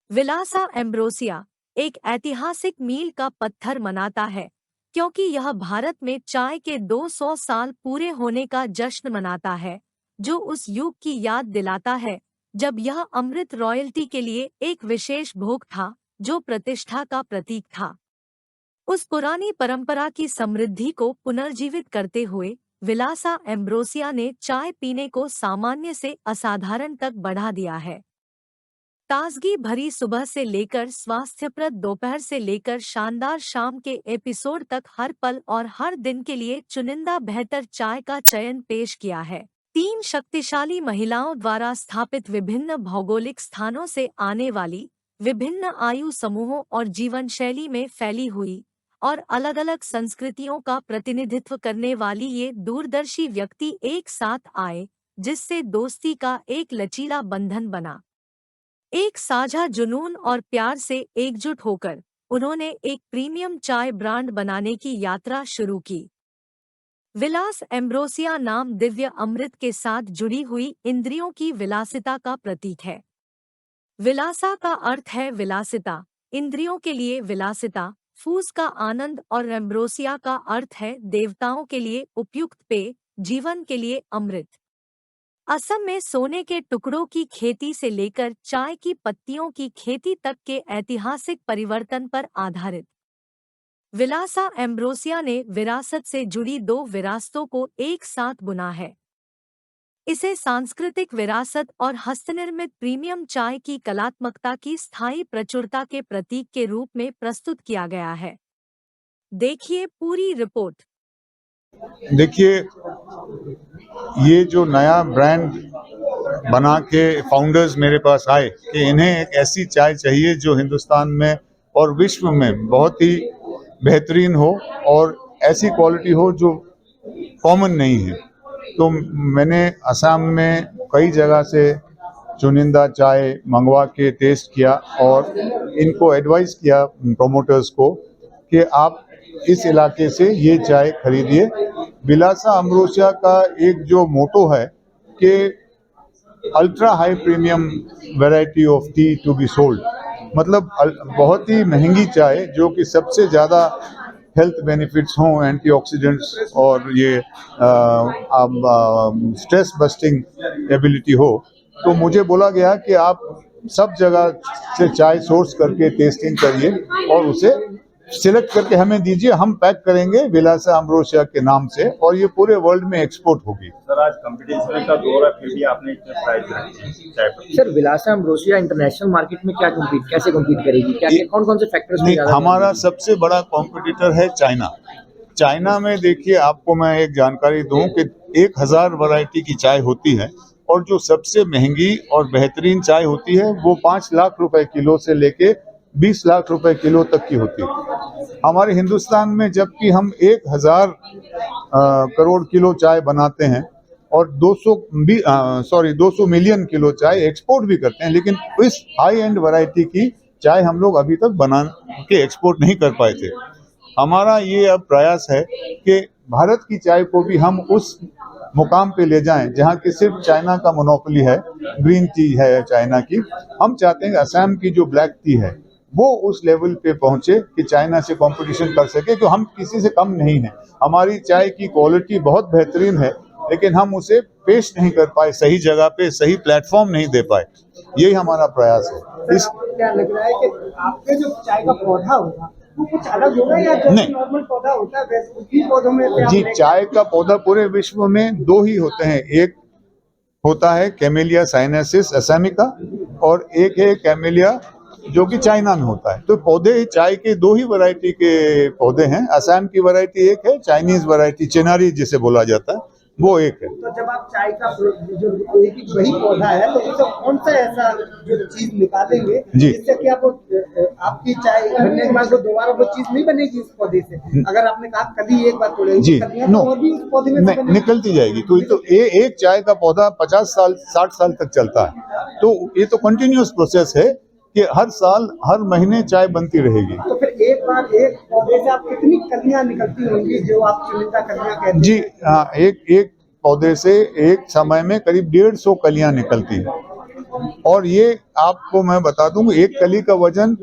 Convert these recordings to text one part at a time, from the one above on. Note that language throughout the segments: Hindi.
विलासा एम्ब्रोसिया एक ऐतिहासिक मील का पत्थर मनाता है क्योंकि यह भारत में चाय के 200 साल पूरे होने का जश्न मनाता है, जो उस युग की याद दिलाता है जब यह अमृत रॉयल्टी के लिए एक विशेष भोग था जो प्रतिष्ठा का प्रतीक था। उस पुरानी परंपरा की समृद्धि को पुनर्जीवित करते हुए विलासा एम्ब्रोसिया ने चाय पीने को सामान्य से असाधारण तक बढ़ा दिया है। ताजगी भरी सुबह से लेकर स्वास्थ्यप्रद दोपहर से लेकर शानदार शाम के एपिसोड तक हर पल और हर दिन के लिए चुनिंदा बेहतर चाय का चयन पेश किया है। 3 शक्तिशाली महिलाओं द्वारा स्थापित विभिन्न भौगोलिक स्थानों से आने वाली, विभिन्न आयु समूहों और जीवन शैली में फैली हुई और अलग अलग संस्कृतियों का प्रतिनिधित्व करने वाली ये दूरदर्शी व्यक्ति एक साथ आए, जिससे दोस्ती का एक लचीला बंधन बना। एक साझा जुनून और प्यार से एकजुट होकर उन्होंने एक प्रीमियम चाय ब्रांड बनाने की यात्रा शुरू की। विलास एम्ब्रोसिया नाम दिव्य अमृत के साथ जुड़ी हुई इंद्रियों की विलासिता का प्रतीक है। विलासा का अर्थ है विलासिता, इंद्रियों के लिए विलासिता, फूस का आनंद, और एम्ब्रोसिया का अर्थ है देवताओं के लिए उपयुक्त पेय, जीवन के लिए अमृत। असम में सोने के टुकड़ों की खेती से लेकर चाय की पत्तियों की खेती तक के ऐतिहासिक परिवर्तन पर आधारित विलासा एम्ब्रोसिया ने विरासत से जुड़ी 2 विरासतों को एक साथ बुना है। इसे सांस्कृतिक विरासत और हस्तनिर्मित प्रीमियम चाय की कलात्मकता की स्थायी प्रचुरता के प्रतीक के रूप में प्रस्तुत किया गया है। देखिए पूरी रिपोर्ट। देखिए, ये जो नया ब्रांड बना के फाउंडर्स मेरे पास आए कि इन्हें एक ऐसी चाय चाहिए जो हिंदुस्तान में और विश्व में बहुत ही बेहतरीन हो और ऐसी क्वालिटी हो जो कॉमन नहीं है। तो मैंने असम में कई जगह से चुनिंदा चाय मंगवा के टेस्ट किया और इनको एडवाइस किया प्रोमोटर्स को कि आप इस इलाके से ये चाय खरीदिए। विलासा अम्ब्रोसिया का एक जो मोटो है कि ultra high premium variety of tea to be sold, मतलब बहुत ही महंगी चाय जो कि सबसे ज़्यादा हेल्थ बेनिफिट्स हों, एंटीऑक्सीडेंट्स और ये स्ट्रेस बस्टिंग एबिलिटी हो। तो मुझे बोला गया कि आप सब जगह से चाय सोर्स करके टेस्टिंग करिए और उसे सिलेक्ट करके हमें दीजिए, हम पैक करेंगे विलासा अम्ब्रोसिया के नाम से और ये पूरे वर्ल्ड में एक्सपोर्ट होगी। सर, आज कंपटीशन का दौर है, फिर भी आपने इतने प्राइस रखे। सर, विलासा अम्ब्रोसिया इंटरनेशनल मार्केट में कैसे कम्पीट करेगी? क्या कौन-कौन से फैक्टर्स में ज़्यादा? हमारा सबसे बड़ा कॉम्पिटिटर है चाइना। चाइना में देखिए, आपको मैं एक जानकारी दूं कि 1000 वैरायटी की चाय होती है और जो सबसे महंगी और बेहतरीन चाय होती है वो 5 लाख रुपए किलो से लेके 20 लाख रुपए किलो तक की होती है। हमारे हिंदुस्तान में जबकि हम 1000 करोड़ किलो चाय बनाते हैं और 200 मिलियन किलो चाय एक्सपोर्ट भी करते हैं, लेकिन इस हाई एंड वैरायटी की चाय हम लोग अभी तक बना के एक्सपोर्ट नहीं कर पाए थे। हमारा ये अब प्रयास है कि भारत की चाय को भी हम उस मुकाम पे ले जाएं जहां कि सिर्फ चाइना का मोनोपोली है, ग्रीन टी है चाइना की। हम चाहते हैं असम की जो ब्लैक टी है वो उस लेवल पे पहुंचे कि चाइना से कंपटीशन कर सके, क्योंकि हम किसी से कम नहीं है। हमारी चाय की क्वालिटी बहुत बेहतरीन है, लेकिन हम उसे पेश नहीं कर पाए, सही जगह पे सही प्लेटफॉर्म नहीं दे पाए। यही हमारा प्रयास है। इस क्या लग रहा है कि आपके जो चाय का पौधा होगा वो कुछ अलग होगा या जो नॉर्मल पौधा होता है वैसे उसी पौधों में से? जी, चाय का पौधा पूरे विश्व में 2 ही होते हैं। एक होता है कैमेलिया साइनेंसिस असामिका और एक है कैमेलिया जो कि चाइना में होता है। तो पौधे चाय के 2 ही वैरायटी के पौधे हैं। असम की वैरायटी एक है, चाइनीज वैरायटी चिनारी जिसे बोला जाता है वो एक है। तो जब आप चाय का जो एक वही पौधा है तो उससे कौन सा ऐसा जो चीज निकालेंगे जिससे कि आपकी चाय बनने के बाद वो दोबारा वो चीज नहीं बनेगी उस पौधे से? अगर आपने कहा कली एक बार तोड़ेंगे जी, तो और भी उस पौधे में निकलती जाएगी। तो एक चाय का पौधा 50 साल 60 साल तक चलता है। तो ये तो कंटिन्यूअस प्रोसेस है कि हर साल हर महीने चाय बनती रहेगी। तो फिर एक बार एक पौधे से आप कितनी कलियां निकलती होंगी जो आप चुनिंदा कलियां कहते हैं? जी, एक पौधे से एक समय में करीब 150 कलियां निकलती हैं और ये आपको मैं बता दूं, एक कली का वजन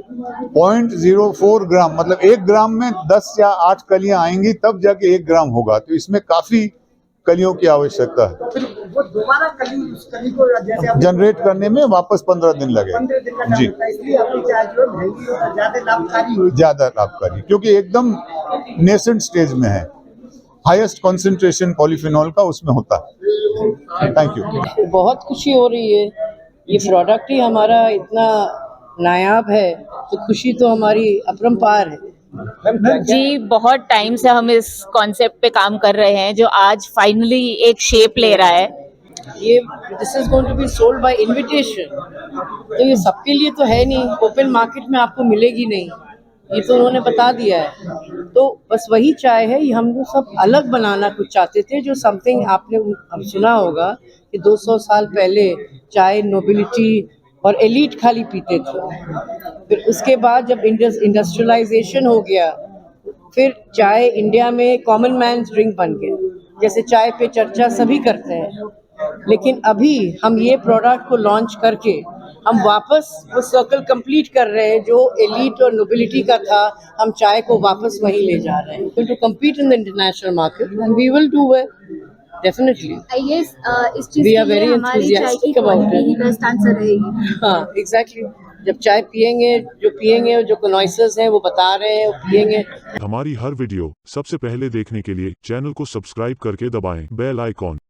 0.04 ग्राम, मतलब 1 ग्राम में 10 या 8 कलियां आएंगी तब जाके 1 ग्राम होगा। तो इसमें काफी कलियों की आवश्यकता है। फिर वो दोबारा उस कली को जैसे आप जनरेट करने में वापस 15 दिन लगे 15 दिन का जी। टाइम लगता है, इसलिए आपकी चाय जो है महंगी और ज्यादा लाभकारी हुई। ज्यादा लाभकारी, क्योंकि एकदम नेसेंट स्टेज में है, हाईएस्ट कंसंट्रेशन पॉलीफिनॉल का उसमें होता है। Thank you. बहुत खुशी हो रही है, ये प्रोडक्ट ही हमारा इतना नायाब है तो खुशी तो हमारी अपरंपार है। जी, बहुत टाइम से हम इस कॉन्सेप्ट पे काम कर रहे हैं जो आज फाइनली एक शेप ले रहा है। ये this is going to be sold by invitation, तो ये सबके लिए तो है नहीं, ओपन मार्केट में आपको मिलेगी नहीं, ये तो उन्होंने बता दिया है। तो बस वही चाय है, ये हम लोग सब अलग बनाना कुछ चाहते थे, जो समथिंग आपने अब सुना होगा कि 200 साल पहले चाय नोबिलिटी और एलीट खाली पीते थे। फिर उसके बाद जब इंडस्ट्रियलाइजेशन हो गया, फिर चाय इंडिया में कॉमन मैन्स ड्रिंक बन गया। जैसे चाय पे चर्चा सभी करते हैं, लेकिन अभी हम ये प्रोडक्ट को लॉन्च करके हम वापस वो सर्कल कंप्लीट कर रहे हैं जो एलीट और नोबिलिटी का था, हम चाय को वापस वहीं ले जा रहे हैं to compete in the international market and we will do well definitely. I guess इस चीज We are के लिए very हमारी चाय की enthusiastic about quality it. He best answer रहेगी। हाँ एग्जैक्टली, जब चाय पियेंगे जो कॉन्सर्स हैं वो बता रहे हैं, वो पियेंगे। हमारी हर वीडियो सबसे पहले देखने के लिए चैनल को सब्सक्राइब करके दबाएं बेल आइकॉन।